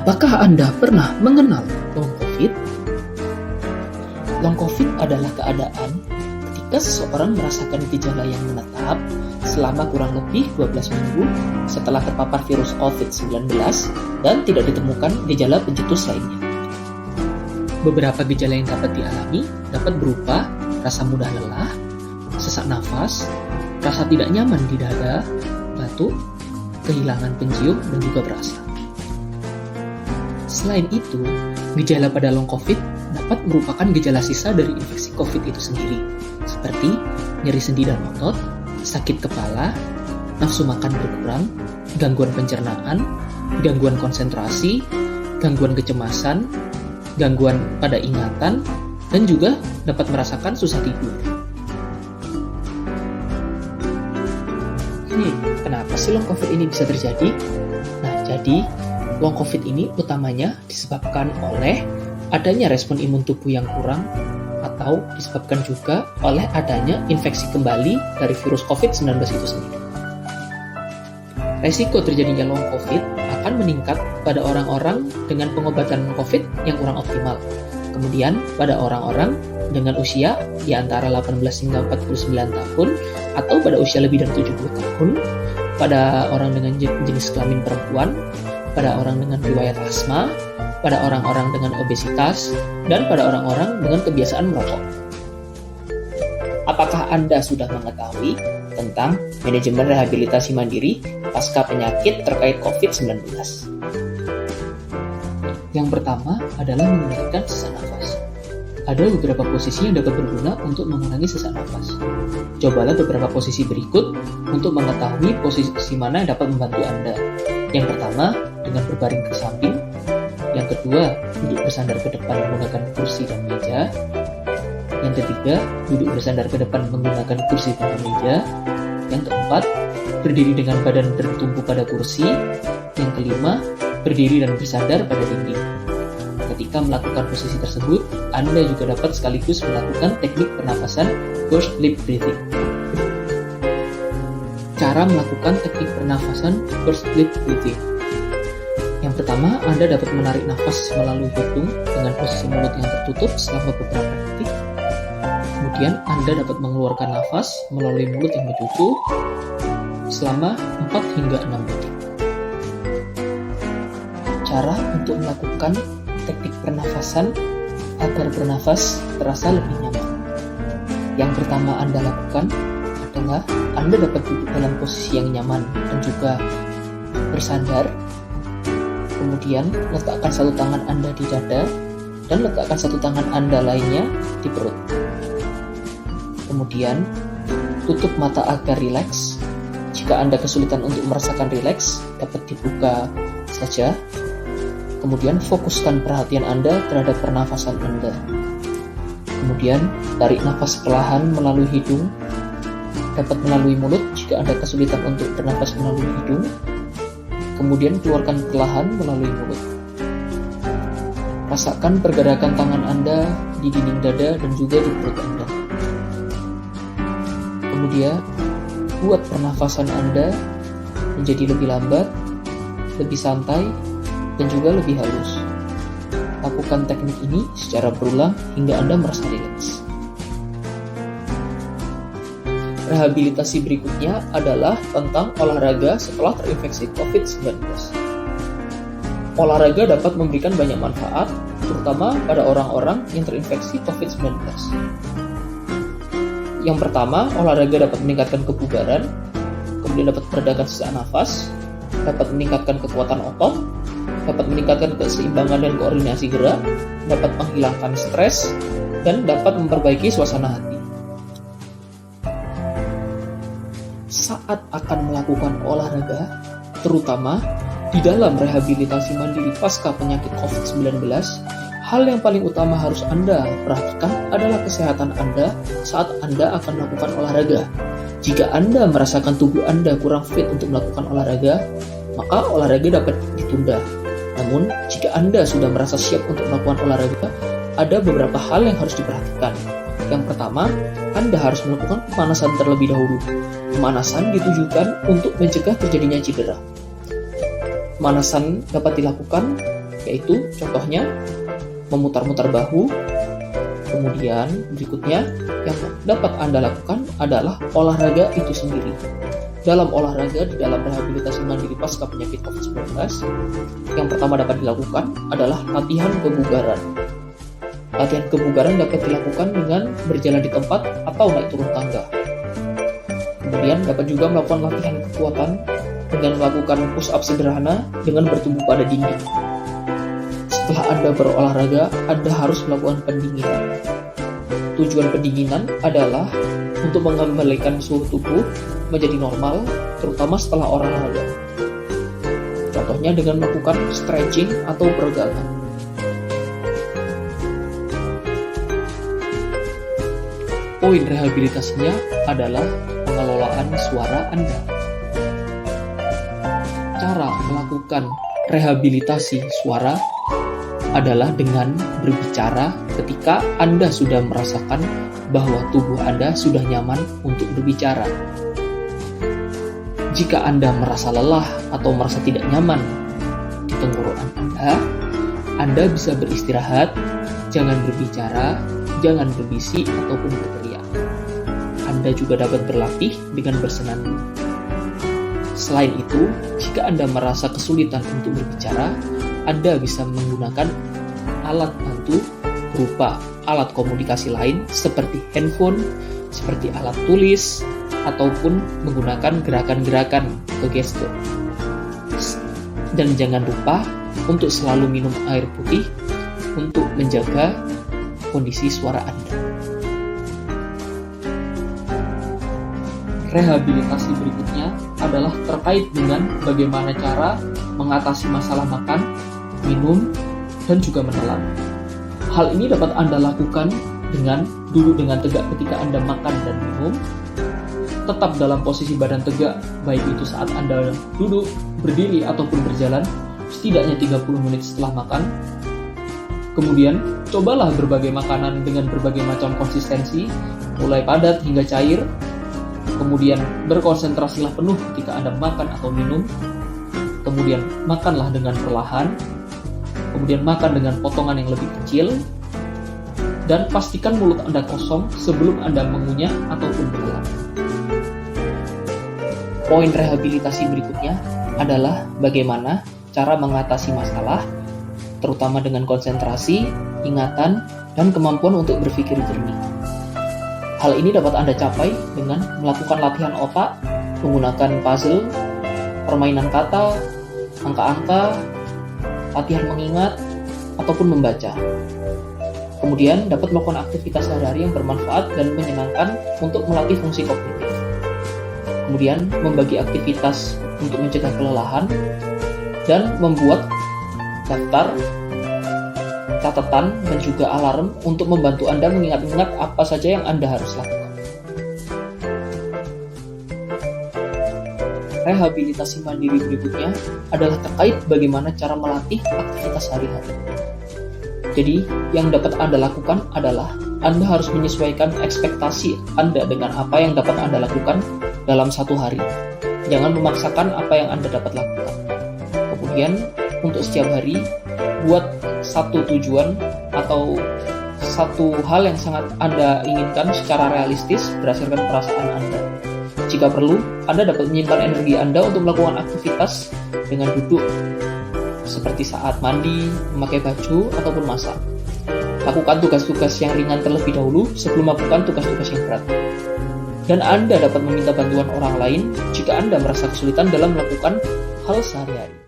Apakah Anda pernah mengenal long COVID? Long COVID adalah keadaan ketika seseorang merasakan gejala yang menetap selama kurang lebih 12 minggu setelah terpapar virus COVID-19 dan tidak ditemukan gejala pencetus lainnya. Beberapa gejala yang dapat dialami dapat berupa rasa mudah lelah, sesak nafas, rasa tidak nyaman di dada, batuk, kehilangan pencium, dan juga berasa. Selain itu, gejala pada long COVID dapat merupakan gejala sisa dari infeksi COVID itu sendiri, seperti nyeri sendi dan otot, sakit kepala, nafsu makan berkurang, gangguan pencernaan, gangguan konsentrasi, gangguan kecemasan, gangguan pada ingatan, dan juga dapat merasakan susah tidur. Kenapa sih long COVID ini bisa terjadi? Nah, jadi long COVID ini utamanya disebabkan oleh adanya respon imun tubuh yang kurang atau disebabkan juga oleh adanya infeksi kembali dari virus COVID-19 itu sendiri. Resiko terjadinya long COVID akan meningkat pada orang-orang dengan pengobatan long COVID yang kurang optimal. Kemudian pada orang-orang dengan usia di antara 18 hingga 49 tahun atau pada usia lebih dari 70 tahun, pada orang dengan jenis kelamin perempuan, pada orang dengan riwayat asma, pada orang-orang dengan obesitas, dan pada orang-orang dengan kebiasaan merokok. Apakah Anda sudah mengetahui tentang manajemen rehabilitasi mandiri pasca penyakit terkait COVID-19? Yang pertama adalah mengendalikan sesak nafas. Ada beberapa posisi yang dapat berguna untuk mengurangi sesak nafas. Cobalah beberapa posisi berikut untuk mengetahui posisi mana yang dapat membantu Anda. Yang pertama, dengan berbaring ke samping. Yang kedua, duduk bersandar ke depan menggunakan kursi dan meja. Yang ketiga, duduk bersandar ke depan menggunakan kursi dan meja. Yang keempat, berdiri dengan badan tertumpu pada kursi. Yang kelima, berdiri dan bersandar pada dinding. Ketika melakukan posisi tersebut, Anda juga dapat sekaligus melakukan teknik pernapasan pursed lip breathing. Cara melakukan teknik pernafasan pursed lip breathing. Yang pertama, Anda dapat menarik nafas melalui hidung dengan posisi mulut yang tertutup selama beberapa detik. Kemudian, Anda dapat mengeluarkan nafas melalui mulut yang ditutup selama 4 hingga 6 detik. Cara untuk melakukan teknik pernafasan agar bernafas terasa lebih nyaman. Yang pertama Anda lakukan adalah Anda dapat duduk dalam posisi yang nyaman dan juga bersandar. Kemudian letakkan satu tangan Anda di dada dan letakkan satu tangan Anda lainnya di perut. Kemudian tutup mata agar rileks. Jika Anda kesulitan untuk merasakan rileks, dapat dibuka saja. Kemudian fokuskan perhatian Anda terhadap pernafasan Anda. Kemudian tarik nafas perlahan melalui hidung, dapat melalui mulut jika Anda kesulitan untuk bernafas melalui hidung. Kemudian keluarkan perlahan melalui mulut. Rasakan pergerakan tangan Anda di dinding dada dan juga di perut Anda. Kemudian buat pernafasan Anda menjadi lebih lambat, lebih santai, dan juga lebih halus. Lakukan teknik ini secara berulang hingga Anda merasa rileks. Rehabilitasi berikutnya adalah tentang olahraga setelah terinfeksi COVID-19. Olahraga dapat memberikan banyak manfaat, terutama pada orang-orang yang terinfeksi COVID-19. Yang pertama, olahraga dapat meningkatkan kebugaran, kemudian dapat meredakan sesak nafas, dapat meningkatkan kekuatan otot, dapat meningkatkan keseimbangan dan koordinasi gerak, dapat menghilangkan stres, dan dapat memperbaiki suasana hati. Saat akan melakukan olahraga, terutama di dalam rehabilitasi mandiri pasca penyakit COVID-19, hal yang paling utama harus Anda perhatikan adalah kesehatan Anda saat Anda akan melakukan olahraga. Jika Anda merasakan tubuh Anda kurang fit untuk melakukan olahraga, maka olahraga dapat ditunda. Namun, jika Anda sudah merasa siap untuk melakukan olahraga, ada beberapa hal yang harus diperhatikan. Yang pertama, Anda harus melakukan pemanasan terlebih dahulu. Pemanasan ditujukan untuk mencegah terjadinya cedera. Pemanasan dapat dilakukan yaitu contohnya memutar-mutar bahu. Kemudian berikutnya yang dapat Anda lakukan adalah olahraga itu sendiri. Dalam olahraga di dalam rehabilitasi mandiri pasca penyakit COVID-19, yang pertama dapat dilakukan adalah latihan kebugaran. Latihan kebugaran dapat dilakukan dengan berjalan di tempat atau naik turun tangga. Kemudian dapat juga melakukan latihan kekuatan dengan melakukan push up sederhana dengan bertumbuh pada dinding. Setelah Anda berolahraga, Anda harus melakukan pendinginan. Tujuan pendinginan adalah untuk mengembalikan suhu tubuh menjadi normal, terutama setelah olahraga. Contohnya dengan melakukan stretching atau peregangan. Poin rehabilitasinya adalah pengelolaan suara Anda. Cara melakukan rehabilitasi suara adalah dengan berbicara ketika Anda sudah merasakan bahwa tubuh Anda sudah nyaman untuk berbicara. Jika Anda merasa lelah atau merasa tidak nyaman di tenggorokan Anda bisa beristirahat, jangan berbicara, jangan berbisik ataupun berteriak. Anda juga dapat berlatih dengan bersenandung. Selain itu, jika Anda merasa kesulitan untuk berbicara, Anda bisa menggunakan alat bantu berupa alat komunikasi lain seperti handphone, seperti alat tulis, ataupun menggunakan gerakan-gerakan atau gestur. Dan jangan lupa untuk selalu minum air putih untuk menjaga kondisi suara Anda. Rehabilitasi berikutnya adalah terkait dengan bagaimana cara mengatasi masalah makan, minum, dan juga menelan. Hal ini dapat Anda lakukan dengan duduk dengan tegak ketika Anda makan dan minum, tetap dalam posisi badan tegak, baik itu saat Anda duduk, berdiri, ataupun berjalan, setidaknya 30 menit setelah makan. Kemudian, cobalah berbagai makanan dengan berbagai macam konsistensi, mulai padat hingga cair. Kemudian, berkonsentrasilah penuh ketika Anda makan atau minum. Kemudian, makanlah dengan perlahan. Kemudian, makan dengan potongan yang lebih kecil. Dan pastikan mulut Anda kosong sebelum Anda mengunyah ataupun menelan. Poin rehabilitasi berikutnya adalah bagaimana cara mengatasi masalah, terutama dengan konsentrasi, ingatan, dan kemampuan untuk berpikir jernih. Hal ini dapat Anda capai dengan melakukan latihan otak, menggunakan puzzle, permainan kata, angka-angka, latihan mengingat, ataupun membaca. Kemudian dapat melakukan aktivitas sehari-hari yang bermanfaat dan menyenangkan untuk melatih fungsi kognitif. Kemudian membagi aktivitas untuk mencegah kelelahan, dan membuat daftar, catatan, dan juga alarm untuk membantu Anda mengingat-ingat apa saja yang Anda harus lakukan. Rehabilitasi mandiri berikutnya adalah terkait bagaimana cara melatih aktivitas sehari-hari. Jadi, yang dapat Anda lakukan adalah Anda harus menyesuaikan ekspektasi Anda dengan apa yang dapat Anda lakukan dalam satu hari. Jangan memaksakan apa yang Anda dapat lakukan. Kemudian, untuk setiap hari, buat satu tujuan atau satu hal yang sangat Anda inginkan secara realistis berdasarkan perasaan Anda. Jika perlu, Anda dapat menyimpan energi Anda untuk melakukan aktivitas dengan duduk, seperti saat mandi, memakai baju, ataupun masak. Lakukan tugas-tugas yang ringan terlebih dahulu sebelum melakukan tugas-tugas yang berat. Dan Anda dapat meminta bantuan orang lain jika Anda merasa kesulitan dalam melakukan hal sehari-hari.